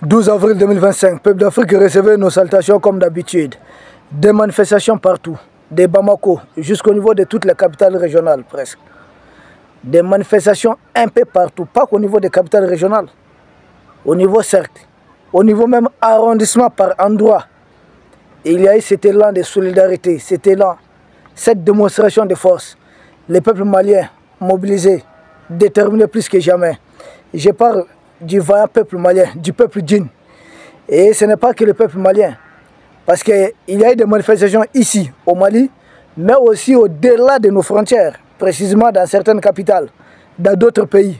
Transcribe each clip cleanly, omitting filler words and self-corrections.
12 avril 2025, peuple d'Afrique, recevez nos salutations comme d'habitude. Des manifestations partout, de Bamako jusqu'au niveau de toutes les capitales régionales presque. Des manifestations un peu partout, pas qu'au niveau des capitales régionales, au niveau cercle, au niveau même arrondissement par endroit. Il y a eu cet élan de solidarité, cet élan, cette démonstration de force. Les peuples maliens mobilisés, déterminés plus que jamais. Je parle du vaillant peuple malien, du peuple djinn. Et ce n'est pas que le peuple malien. Parce qu'il y a eu des manifestations ici, au Mali, mais aussi au-delà de nos frontières, précisément dans certaines capitales, dans d'autres pays,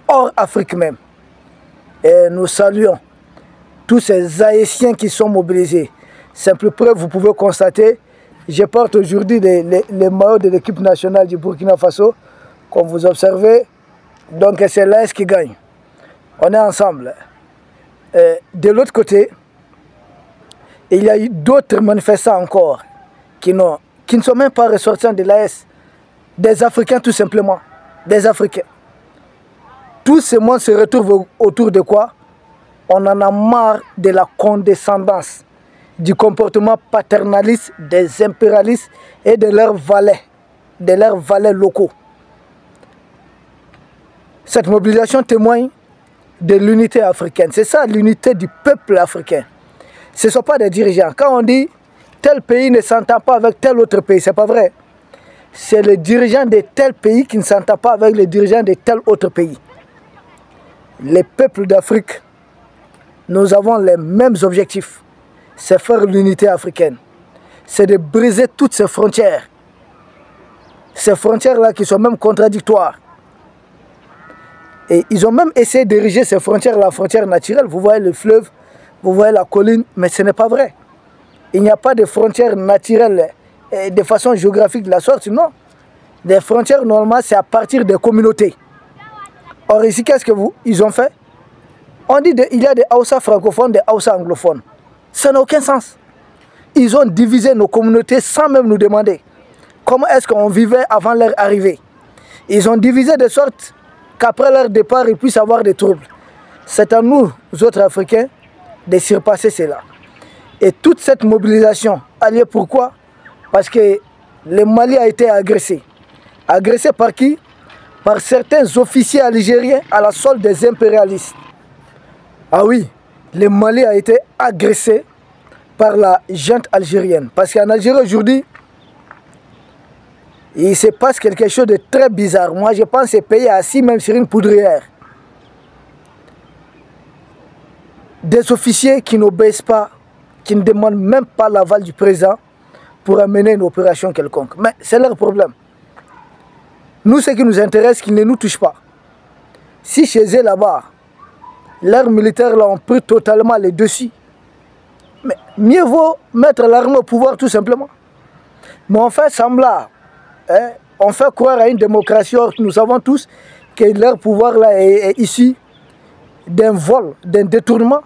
hors Afrique même. Et nous saluons tous ces Haïtiens qui sont mobilisés. Simple preuve, vous pouvez constater, je porte aujourd'hui les maillots de l'équipe nationale du Burkina Faso, comme vous observez. Donc c'est l'AS qui gagne. On est ensemble. De l'autre côté, il y a eu d'autres manifestants encore qui ne sont même pas ressortissants de l'AS. Des Africains tout simplement. Des Africains. Tout ce monde se retrouve autour de quoi? On en a marre de la condescendance, du comportement paternaliste des impérialistes et de leurs valets locaux. Cette mobilisation témoigne de l'unité africaine. C'est ça l'unité du peuple africain. Ce ne sont pas des dirigeants. Quand on dit tel pays ne s'entend pas avec tel autre pays, ce n'est pas vrai. C'est les dirigeants de tel pays qui ne s'entendent pas avec les dirigeants de tel autre pays. Les peuples d'Afrique, nous avons les mêmes objectifs. C'est faire l'unité africaine. C'est de briser toutes ces frontières. Ces frontières-là qui sont même contradictoires. Et ils ont même essayé d'ériger ces frontières, la frontière naturelle. Vous voyez le fleuve, vous voyez la colline, mais ce n'est pas vrai. Il n'y a pas de frontières naturelles de façon géographique de la sorte, non. Les frontières, normalement, c'est à partir des communautés. Or, ici, qu'est-ce qu'ils ont fait? On dit qu'il y a des Hausa francophones, des Hausa anglophones. Ça n'a aucun sens. Ils ont divisé nos communautés sans même nous demander comment est-ce qu'on vivait avant leur arrivée. Ils ont divisé de sorte qu'après leur départ, ils puissent avoir des troubles. C'est à nous, autres Africains, de surpasser cela. Et toute cette mobilisation a lieu pourquoi? Parce que le Mali a été agressé. Agressé par qui? Par certains officiers algériens à la solde des impérialistes. Ah oui, le Mali a été agressé par la junte algérienne. Parce qu'en Algérie aujourd'hui, il se passe quelque chose de très bizarre. Moi, je pense que ce pays est assis même sur une poudrière. Des officiers qui n'obéissent pas, qui ne demandent même pas l'aval du président pour amener une opération quelconque. Mais c'est leur problème. Nous, ce qui nous intéresse, qu'ils ne nous touchent pas. Si chez eux là-bas, leurs militaires là, ont pris totalement les dessus, mais mieux vaut mettre l'armée au pouvoir tout simplement. Mais on fait semblant. On fait croire à une démocratie, or nous savons tous que leur pouvoir là est issu d'un vol, d'un détournement.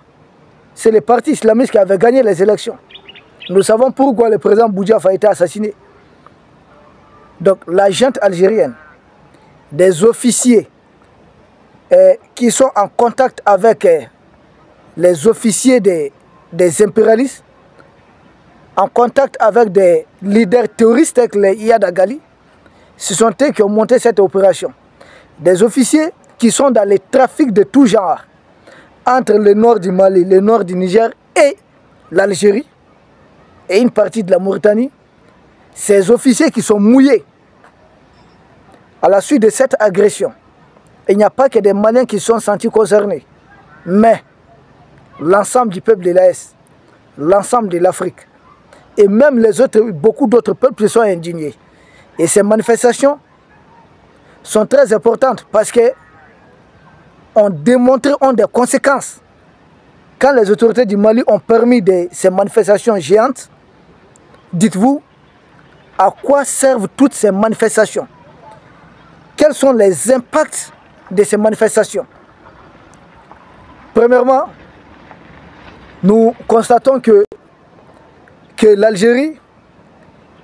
C'est le parti islamiste qui avait gagné les élections. Nous savons pourquoi le président Boudiaf a été assassiné. Donc la junte algérienne, des officiers qui sont en contact avec les officiers des impérialistes, en contact avec des leaders terroristes avec les Iyad Agali, ce sont eux qui ont monté cette opération. Des officiers qui sont dans les trafics de tout genre, entre le nord du Mali, le nord du Niger et l'Algérie, et une partie de la Mauritanie. Ces officiers qui sont mouillés à la suite de cette agression. Il n'y a pas que des Maliens qui sont sentis concernés, mais l'ensemble du peuple de l'AS, l'ensemble de l'Afrique, et même les autres, beaucoup d'autres peuples sont indignés. Et ces manifestations sont très importantes parce que ont des conséquences. Quand les autorités du Mali ont permis ces manifestations géantes, dites-vous, à quoi servent toutes ces manifestations? Quels sont les impacts de ces manifestations? Premièrement, nous constatons que l'Algérie,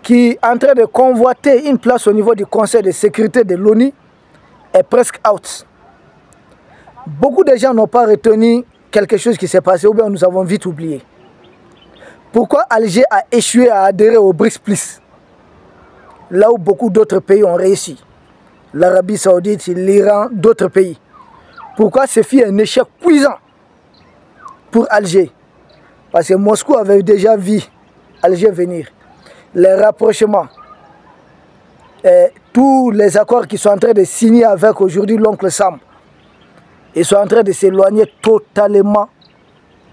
qui est en train de convoiter une place au niveau du Conseil de sécurité de l'ONU, est presque out. Beaucoup de gens n'ont pas retenu quelque chose qui s'est passé ou bien nous avons vite oublié. Pourquoi Alger a échoué à adhérer au BRICS+, là où beaucoup d'autres pays ont réussi? L'Arabie Saoudite, l'Iran, d'autres pays. Pourquoi ce fut un échec cuisant pour Alger? Parce que Moscou avait déjà vu Alger venir. Les rapprochements, tous les accords qu'ils sont en train de signer avec aujourd'hui l'oncle Sam, ils sont en train de s'éloigner totalement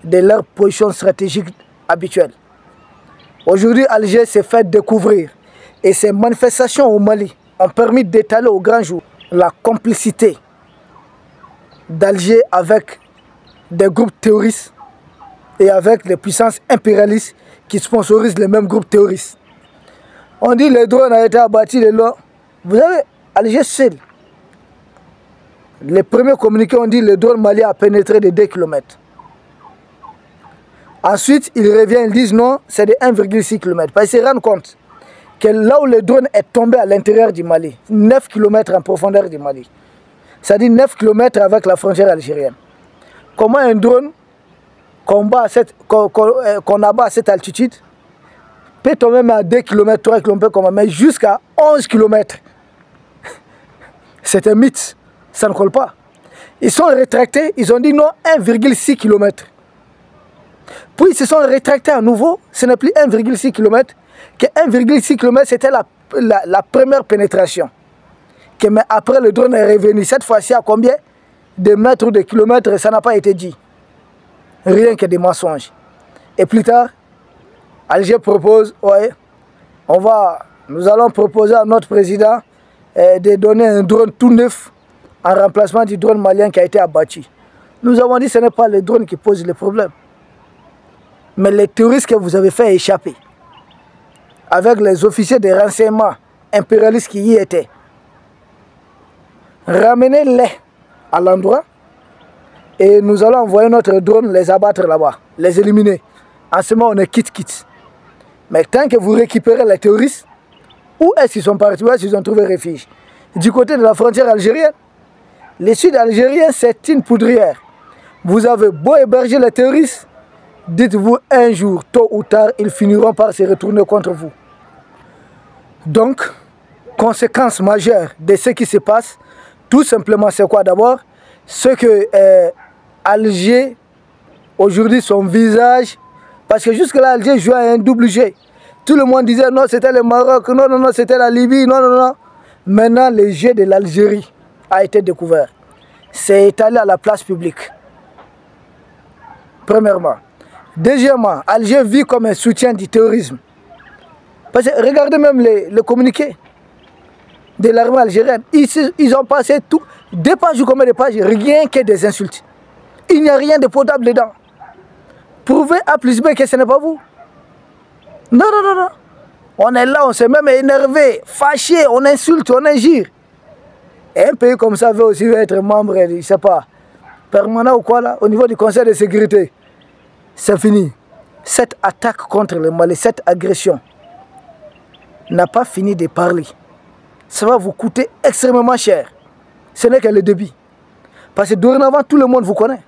de leur position stratégique habituelle. Aujourd'hui, Alger s'est fait découvrir et ces manifestations au Mali ont permis d'étaler au grand jour la complicité d'Alger avec des groupes terroristes et avec les puissances impérialistes qui sponsorisent les mêmes groupes terroristes. On dit que le drone a été abattu le long. Vous savez, Alger seul. Les premiers communiqués ont dit que le drone malien a pénétré de 2 km. Ensuite, ils reviennent, ils disent non, c'est de 1,6 km. Parce qu'ils se rendent compte que là où le drone est tombé à l'intérieur du Mali, 9 km en profondeur du Mali, c'est-à-dire 9 km avec la frontière algérienne. Comment un drone qu'on abat à cette altitude peut tomber même à 2 km, 3 km, mais jusqu'à 11 km. C'est un mythe, ça ne colle pas. Ils sont rétractés, ils ont dit non, 1,6 km. Puis ils se sont rétractés à nouveau, ce n'est plus 1,6 km, que 1,6 km c'était la première pénétration. Mais après le drone est revenu, cette fois-ci à combien de mètres ou de kilomètres, ça n'a pas été dit. Rien que des mensonges. Et plus tard, Alger propose, ouais, nous allons proposer à notre président de donner un drone tout neuf en remplacement du drone malien qui a été abattu. Nous avons dit que ce n'est pas le drone qui pose le problème, mais les terroristes que vous avez fait échapper, avec les officiers de renseignement impérialistes qui y étaient. Ramenez-les à l'endroit et nous allons envoyer notre drone les abattre là-bas, les éliminer. En ce moment, on est quitte. Mais tant que vous récupérez les terroristes, où est-ce qu'ils sont partis? Où est-ce qu'ils ont trouvé refuge? Du côté de la frontière algérienne. Le sud algérien, c'est une poudrière. Vous avez beau héberger les terroristes, dites-vous un jour, tôt ou tard, ils finiront par se retourner contre vous. Donc, conséquence majeure de ce qui se passe, tout simplement, c'est quoi d'abord? Ce que Alger, aujourd'hui, son visage, parce que jusque-là, Alger jouait un double jeu. Tout le monde disait non, c'était le Maroc, non, c'était la Libye, non. Maintenant, le jeu de l'Algérie a été découvert. C'est étalé à la place publique. Premièrement. Deuxièmement, Alger vit comme un soutien du terrorisme. Parce que regardez même les communiqués de l'armée algérienne. Ils ont passé tout, des pages ou combien de pages, rien que des insultes. Il n'y a rien de potable dedans. Prouvez A plus B que ce n'est pas vous. Non. On est là, on s'est même énervé, fâché, on insulte, on injure. Et un pays comme ça veut aussi être membre, je ne sais pas, permanent ou quoi là, au niveau du Conseil de sécurité. C'est fini. Cette attaque contre le Mali, cette agression, n'a pas fini de parler. Ça va vous coûter extrêmement cher. Ce n'est que le début. Parce que dorénavant, tout le monde vous connaît.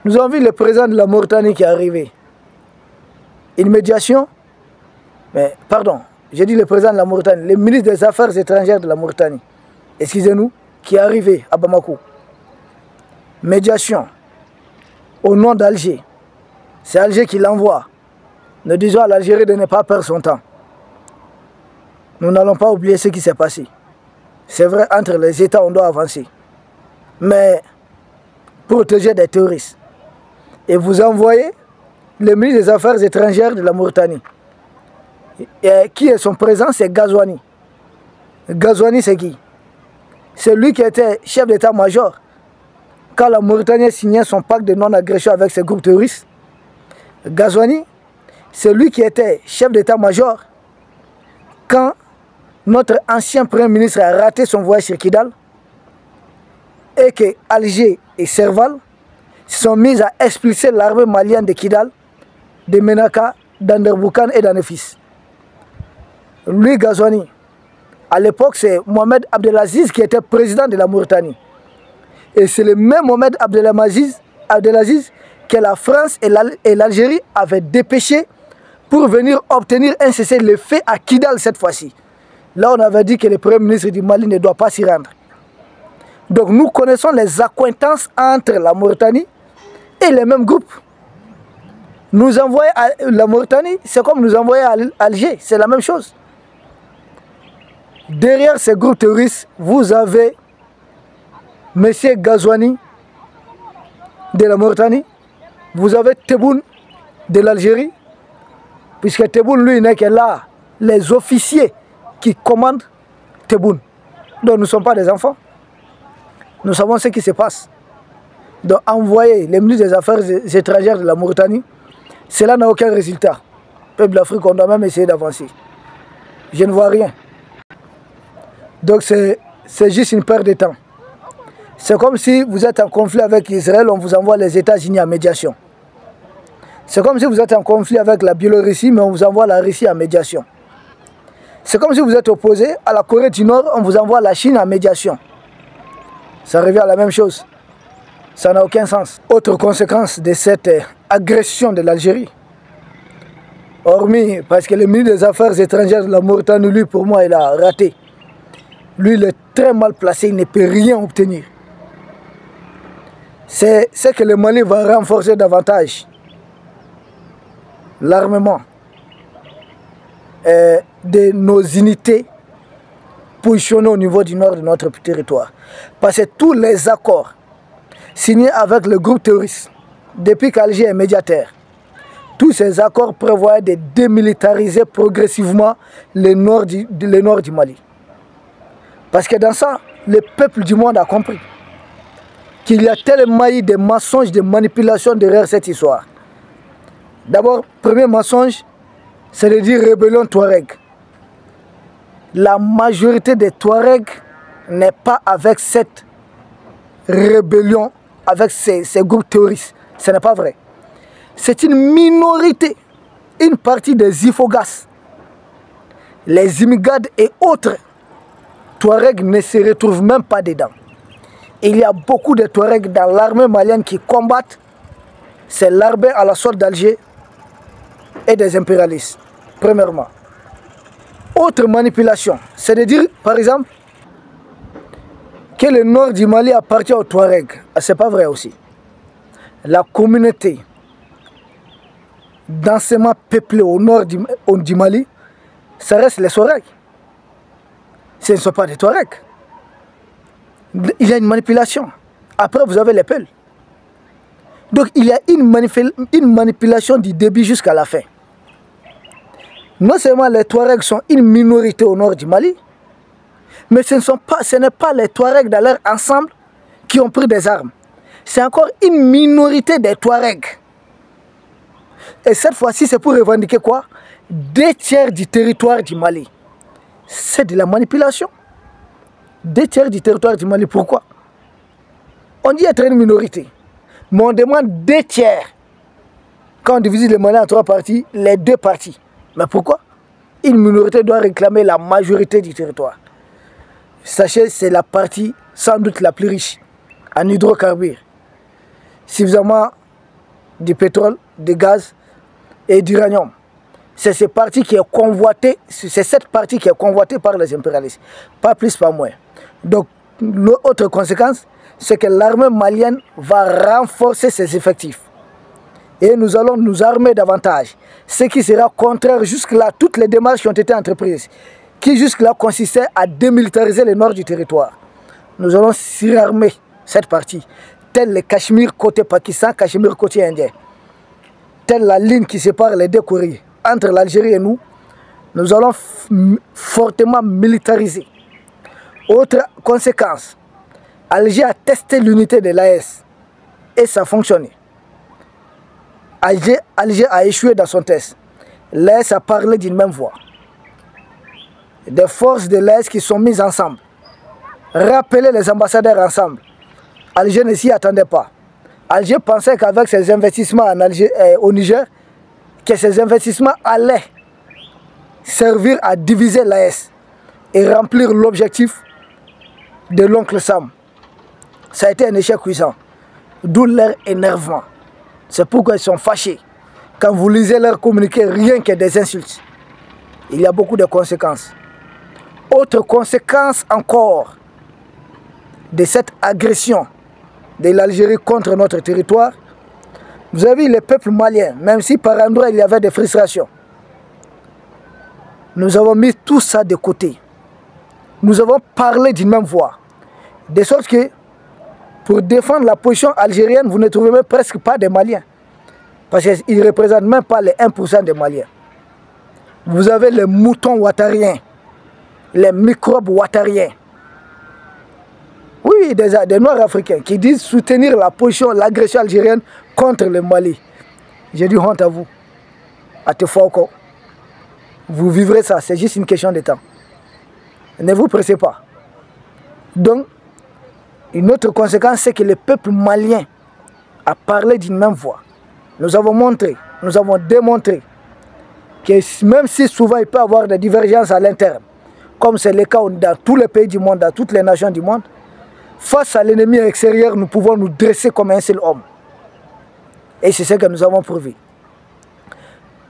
Nous avons vu le président de la Mauritanie qui est arrivé. Une médiation, mais pardon, j'ai dit le président de la Mauritanie, le ministre des Affaires étrangères de la Mauritanie, excusez-nous, qui est arrivé à Bamako. Médiation au nom d'Alger. C'est Alger qui l'envoie. Nous disons à l'Algérie de ne pas perdre son temps. Nous n'allons pas oublier ce qui s'est passé. C'est vrai, entre les États, on doit avancer. Mais protéger des terroristes. Et vous envoyez le ministre des Affaires étrangères de la Mauritanie. Et qui est son président? C'est Ghazouani. Ghazouani, c'est qui? C'est lui qui était chef d'état-major quand la Mauritanie signait son pacte de non-agression avec ses groupes terroristes. Ghazouani, c'est lui qui était chef d'état-major quand notre ancien premier ministre a raté son voyage sur Kidal et que Alger et Serval se sont mis à expulser l'armée malienne de Kidal, de Menaka, d'Anderboukan et d'Anefis. Lui, Ghazouani, à l'époque, c'est Mohamed Abdelaziz qui était président de la Mauritanie. Et c'est le même Mohamed Abdelaziz que la France et l'Algérie avaient dépêché pour venir obtenir un cessez-le-feu à Kidal cette fois-ci. Là, on avait dit que le Premier ministre du Mali ne doit pas s'y rendre. Donc nous connaissons les accointances entre la Mauritanie et les mêmes groupes. Nous envoyer à la Mauritanie, c'est comme nous envoyer à Alger, c'est la même chose. Derrière ces groupes terroristes, vous avez M. Ghazouani de la Mauritanie, vous avez Tebboune de l'Algérie, puisque Tebboune, lui, n'est que là, les officiers qui commandent Tebboune. Donc nous ne sommes pas des enfants. Nous savons ce qui se passe. Donc envoyer les ministres des Affaires étrangères de la Mauritanie, cela n'a aucun résultat. Le peuple d'Afrique, on doit même essayer d'avancer. Je ne vois rien. Donc c'est juste une perte de temps. C'est comme si vous êtes en conflit avec Israël, on vous envoie les États-Unis en médiation. C'est comme si vous êtes en conflit avec la Biélorussie, mais on vous envoie la Russie en médiation. C'est comme si vous êtes opposé à la Corée du Nord, on vous envoie la Chine en médiation. Ça revient à la même chose. Ça n'a aucun sens. Autre conséquence de cette agression de l'Algérie, hormis parce que le ministre des Affaires étrangères de la Mauritanie, lui, pour moi, il a raté. Lui, il est très mal placé, il ne peut rien obtenir. C'est que le Mali va renforcer davantage l'armement de nos unités positionnées au niveau du nord de notre territoire. Parce que tous les accords signés avec le groupe terroriste, depuis qu'Alger est médiateur, tous ces accords prévoyaient de démilitariser progressivement le nord du Mali. Parce que dans ça, le peuple du monde a compris qu'il y a tellement de mensonges, de manipulations derrière cette histoire. D'abord, premier mensonge, c'est de dire rébellion Touareg. La majorité des Touaregs n'est pas avec cette rébellion, avec ces groupes terroristes. Ce n'est pas vrai. C'est une minorité, une partie des Ifogas, les Imigades et autres Touaregs ne se retrouvent même pas dedans. Il y a beaucoup de Touaregs dans l'armée malienne qui combattent. C'est l'armée à la sorte d'Alger et des impérialistes, premièrement. Autre manipulation, c'est de dire, par exemple, que le nord du Mali appartient aux Touaregs. Ce n'est pas vrai aussi. La communauté densément peuplée au nord du Mali, ça reste les Touaregs. Ce ne sont pas des Touaregs. Il y a une manipulation. Après, vous avez les Peuls. Donc, il y a une manipulation du début jusqu'à la fin. Non seulement les Touaregs sont une minorité au nord du Mali, mais ce n'est pas les Touaregs dans leur ensemble qui ont pris des armes. C'est encore une minorité des Touaregs. Et cette fois-ci, c'est pour revendiquer quoi? 2 tiers du territoire du Mali. C'est de la manipulation. 2 tiers du territoire du Mali, pourquoi? On dit être une minorité, mais on demande 2 tiers. Quand on divise le Mali en 3 parties, les 2 parties. Mais pourquoi? Une minorité doit réclamer la majorité du territoire. Sachez, c'est la partie sans doute la plus riche en hydrocarbures. Suffisamment du pétrole, du gaz et d'uranium. C'est cette partie qui est convoitée, c'est cette partie qui est convoitée par les impérialistes. Pas plus, pas moins. Donc, l'autre conséquence, c'est que l'armée malienne va renforcer ses effectifs. Et nous allons nous armer davantage. Ce qui sera contraire jusque-là, toutes les démarches qui ont été entreprises, qui jusque-là consistaient à démilitariser le nord du territoire. Nous allons surarmer cette partie, tel le Cachemire côté Pakistan, Cachemire côté Indien. Telle la ligne qui sépare les 2 Corées entre l'Algérie et nous, nous allons fortement militariser. Autre conséquence, Alger a testé l'unité de l'AES et ça a fonctionné. Alger a échoué dans son test. L'AES a parlé d'une même voix. Des forces de l'AES qui sont mises ensemble. Rappeler les ambassadeurs ensemble. Alger ne s'y attendait pas. Alger pensait qu'avec ses investissements au Niger, que ces investissements allaient servir à diviser l'AES et remplir l'objectif de l'oncle Sam. Ça a été un échec cuisant. D'où leur énervement. C'est pourquoi ils sont fâchés. Quand vous lisez leur communiqué, rien que des insultes. Il y a beaucoup de conséquences. Autre conséquence encore de cette agression de l'Algérie contre notre territoire, vous avez vu les peuples maliens, même si par endroits il y avait des frustrations. Nous avons mis tout ça de côté. Nous avons parlé d'une même voix. De sorte que, pour défendre la position algérienne, vous ne trouvez même presque pas des Maliens. Parce qu'ils ne représentent même pas les 1% des Maliens. Vous avez les moutons ouattariens, les microbes ouattariens. Oui, des Noirs africains qui disent soutenir la position, l'agression algérienne contre le Mali. J'ai dit honte à vous. À Tefouako. Vous vivrez ça, c'est juste une question de temps. Ne vous pressez pas. Donc, une autre conséquence, c'est que le peuple malien a parlé d'une même voix. Nous avons montré, nous avons démontré que même si souvent il peut y avoir des divergences à l'interne, comme c'est le cas dans tous les pays du monde, dans toutes les nations du monde, face à l'ennemi extérieur, nous pouvons nous dresser comme un seul homme. Et c'est ce que nous avons prouvé.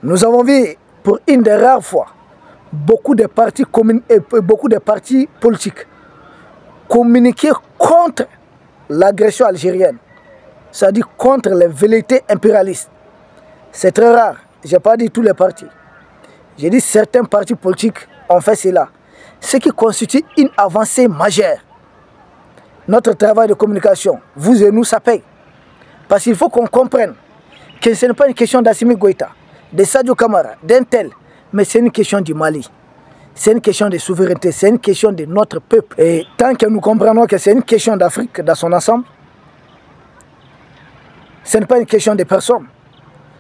Nous avons vu, pour une des rares fois, beaucoup de partis politiques communiquer contre l'agression algérienne, c'est-à-dire contre les velléités impérialistes. C'est très rare. Je n'ai pas dit tous les partis. J'ai dit certains partis politiques ont fait cela. Ce qui constitue une avancée majeure. Notre travail de communication, vous et nous, ça paye. Parce qu'il faut qu'on comprenne que ce n'est pas une question d'Assimi Goïta, de Sadio Kamara, d'un tel, mais c'est une question du Mali. C'est une question de souveraineté, c'est une question de notre peuple. Et tant que nous comprenons que c'est une question d'Afrique dans son ensemble, ce n'est pas une question de personne.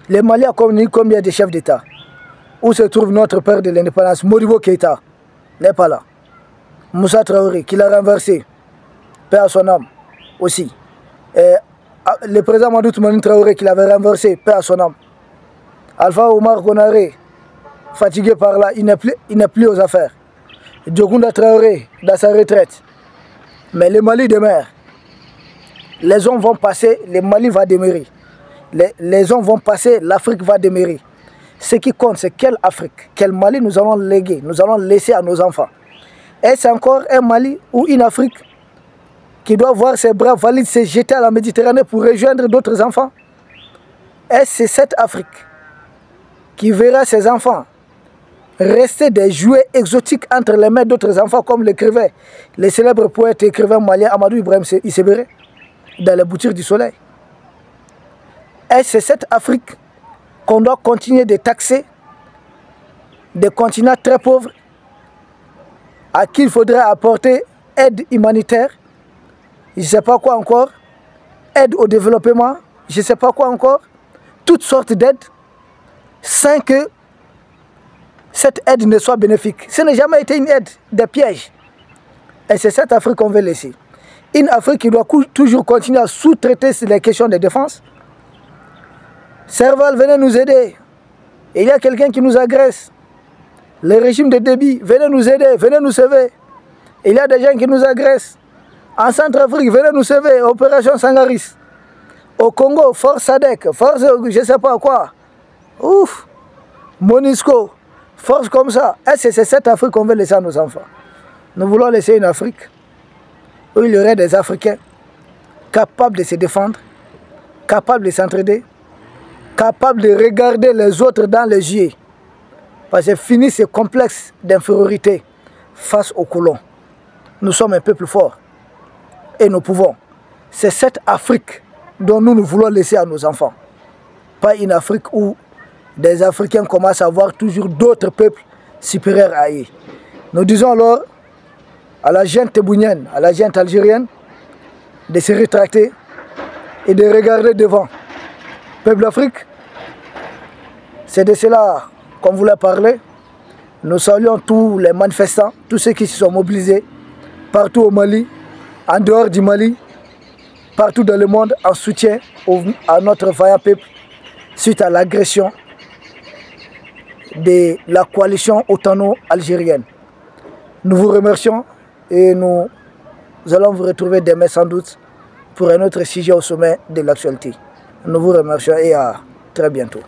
Le Mali a communiqué combien de chefs d'État? Où se trouve notre père de l'indépendance, Modibo Keïta? N'est pas là. Moussa Traoré, qui l'a renversé, paix à son âme aussi. Et le président Madou Toumani Traoré, qui l'avait renversé, paix à son âme. Alpha Omar Konaré, fatigué par là, il n'est plus aux affaires. Diogounda Traoré, dans sa retraite. Mais le Mali demeure. Les hommes vont passer, le Mali va demeurer. Les hommes vont passer, l'Afrique va demeurer. Ce qui compte, c'est quelle Afrique, quel Mali nous allons léguer, nous allons laisser à nos enfants. Est-ce encore un Mali ou une Afrique qui doit voir ses bras valides se jeter à la Méditerranée pour rejoindre d'autres enfants? Est-ce cette Afrique qui verra ses enfants rester des jouets exotiques entre les mains d'autres enfants, comme l'écrivait le célèbre poète et écrivain malien Amadou Ibrahim Issebéré dans les boutiques du soleil? Est-ce cette Afrique qu'on doit continuer de taxer, des continents très pauvres à qui il faudrait apporter aide humanitaire, je ne sais pas quoi encore, aide au développement, je ne sais pas quoi encore, toutes sortes d'aides, sans que cette aide ne soit bénéfique. Ce n'a jamais été une aide, des pièges. Et c'est cette Afrique qu'on veut laisser. Une Afrique qui doit toujours continuer à sous-traiter les questions de défense. Serval, venez nous aider. Il y a quelqu'un qui nous agresse. Le régime de Déby, venez nous aider, venez nous sauver. Il y a des gens qui nous agressent. En Centrafrique, venez nous sauver. Opération Sangaris. Au Congo, force SADC, force je ne sais pas quoi. Ouf. Monisco, force comme ça. Est-ce que c'est cette Afrique qu'on veut laisser à nos enfants? Nous voulons laisser une Afrique où il y aurait des Africains capables de se défendre, capables de s'entraider, capables de regarder les autres dans les yeux. Parce que fini ce complexe d'infériorité face aux colons. Nous sommes un peuple fort et nous pouvons. C'est cette Afrique dont nous voulons laisser à nos enfants. Pas une Afrique où des Africains commencent à voir toujours d'autres peuples supérieurs à eux. Nous disons alors à la gente tébouinienne, à la gente algérienne, de se rétracter et de regarder devant. Peuple d'Afrique, c'est de cela qu'on voulait parler. Nous saluons tous les manifestants, tous ceux qui se sont mobilisés partout au Mali, en dehors du Mali, partout dans le monde, en soutien à notre vaillant peuple suite à l'agression de la coalition autono-algérienne. Nous vous remercions et nous allons vous retrouver demain sans doute pour un autre sujet au sommet de l'actualité. Nous vous remercions et à très bientôt.